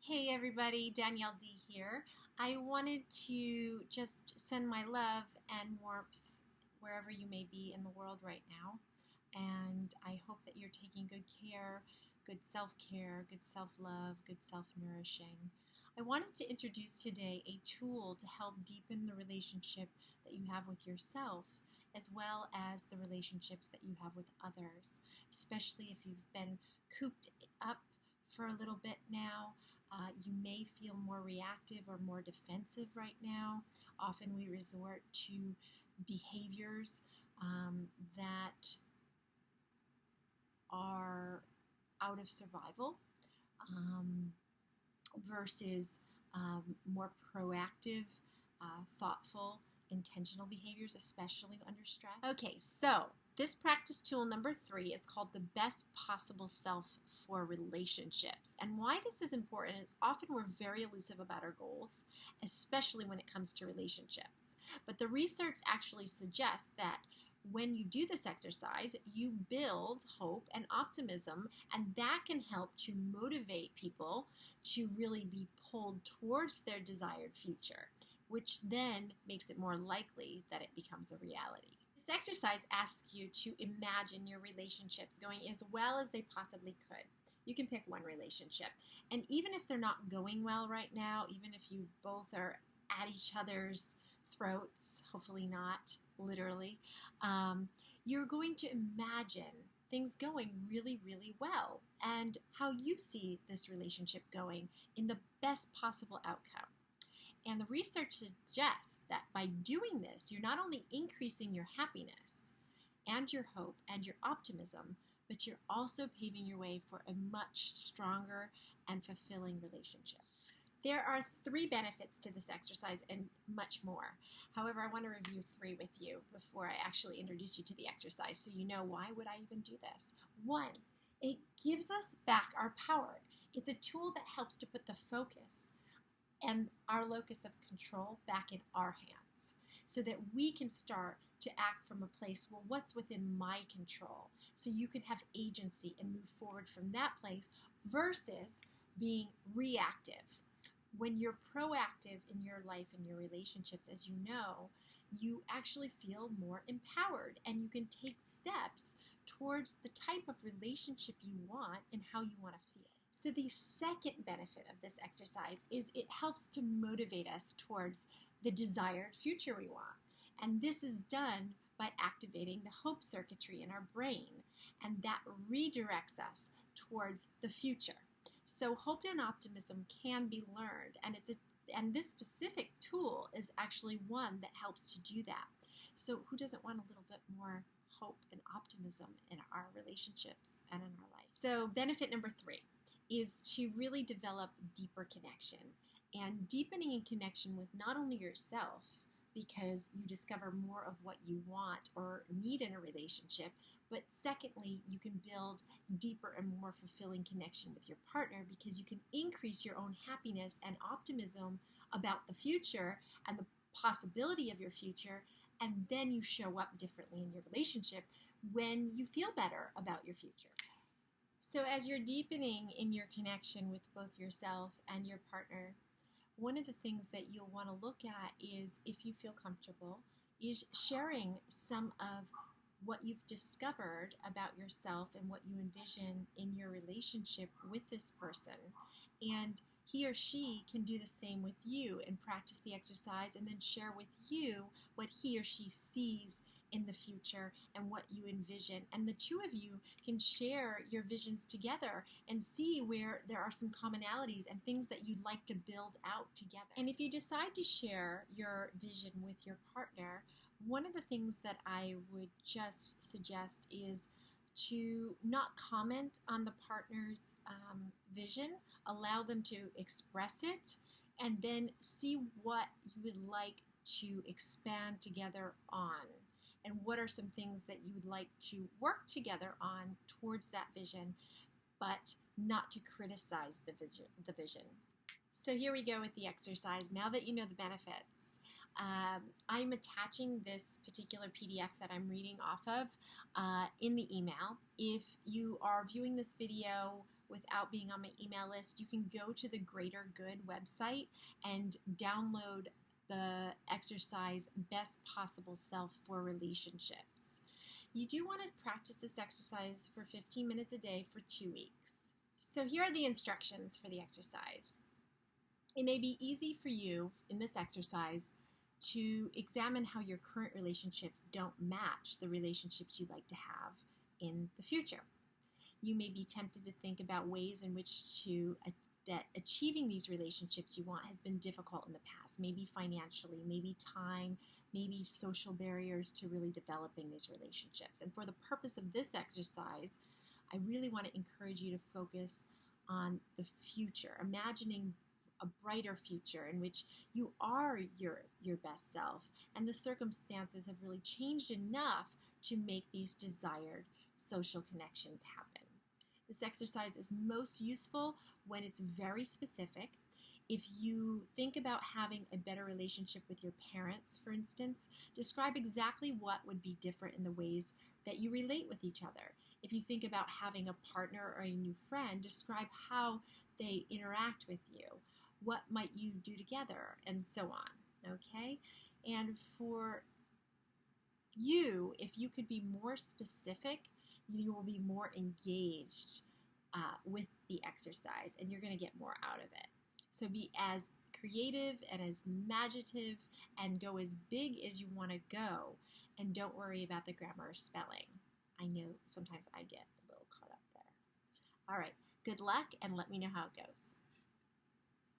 Hey everybody, Danielle D here. I wanted to just send my love and warmth wherever you may be in the world right now. And I hope that you're taking good care, good self-care, good self-love, good self-nourishing. I wanted to introduce today a tool to help deepen the relationship that you have with yourself, as well as the relationships that you have with others, especially if you've been cooped up for a little bit now. You may feel more reactive or more defensive right now. Often we resort to behaviors that are out of survival versus more proactive, thoughtful, intentional behaviors, especially under stress. Okay, so this practice tool number 3 is called the best possible self for relationships. And why this is important is often we're very elusive about our goals, especially when it comes to relationships. But the research actually suggests that when you do this exercise, you build hope and optimism, and that can help to motivate people to really be pulled towards their desired future, which then makes it more likely that it becomes a reality. This exercise asks you to imagine your relationships going as well as they possibly could. You can pick one relationship, and even if they're not going well right now, even if you both are at each other's throats, hopefully not literally, you're going to imagine things going really, really well and how you see this relationship going in the best possible outcome. And the research suggests that by doing this, you're not only increasing your happiness and your hope and your optimism, but you're also paving your way for a much stronger and fulfilling relationship. There are 3 benefits to this exercise and much more. However, I want to review 3 with you before I actually introduce you to the exercise so you know why would I even do this. 1, it gives us back our power. It's a tool that helps to put the focus and our locus of control back in our hands so that we can start to act from a place, well, what's within my control? So you can have agency and move forward from that place versus being reactive. When you're proactive in your life and your relationships, as you know, you actually feel more empowered and you can take steps towards the type of relationship you want and how you want to feel. So the second benefit of this exercise is it helps to motivate us towards the desired future we want. And this is done by activating the hope circuitry in our brain, and that redirects us towards the future. So hope and optimism can be learned, and this specific tool is actually one that helps to do that. So who doesn't want a little bit more hope and optimism in our relationships and in our life? So benefit number 3 is to really develop deeper connection, and deepening in connection with not only yourself, because you discover more of what you want or need in a relationship, but secondly, you can build deeper and more fulfilling connection with your partner because you can increase your own happiness and optimism about the future and the possibility of your future, and then you show up differently in your relationship when you feel better about your future. So as you're deepening in your connection with both yourself and your partner, one of the things that you'll want to look at is, if you feel comfortable, is sharing some of what you've discovered about yourself and what you envision in your relationship with this person. And he or she can do the same with you and practice the exercise and then share with you what he or she sees in the future and what you envision. And the two of you can share your visions together and see where there are some commonalities and things that you'd like to build out together. And if you decide to share your vision with your partner, one of the things that I would just suggest is to not comment on the partner's vision, allow them to express it, and then see what you would like to expand together on. And what are some things that you would like to work together on towards that vision, but not to criticize the vision. So here we go with the exercise. Now that you know the benefits, I'm attaching this particular PDF that I'm reading off of in the email. If you are viewing this video without being on my email list, you can go to the Greater Good website and download the exercise Best Possible Self for Relationships. You do want to practice this exercise for 15 minutes a day for 2 weeks. So here are the instructions for the exercise. It may be easy for you in this exercise to examine how your current relationships don't match the relationships you'd like to have in the future. You may be tempted to think about ways in which that achieving these relationships you want has been difficult in the past, maybe financially, maybe time, maybe social barriers to really developing these relationships. And for the purpose of this exercise, I really want to encourage you to focus on the future, imagining a brighter future in which you are your best self and the circumstances have really changed enough to make these desired social connections happen. This exercise is most useful when it's very specific. If you think about having a better relationship with your parents, for instance, describe exactly what would be different in the ways that you relate with each other. If you think about having a partner or a new friend, describe how they interact with you. What might you do together, and so on, okay? And for you, if you could be more specific, you will be more engaged with the exercise, and you're going to get more out of it. So be as creative and as imaginative and go as big as you want to go, and don't worry about the grammar or spelling. I know sometimes I get a little caught up there. All right, good luck, and let me know how it goes.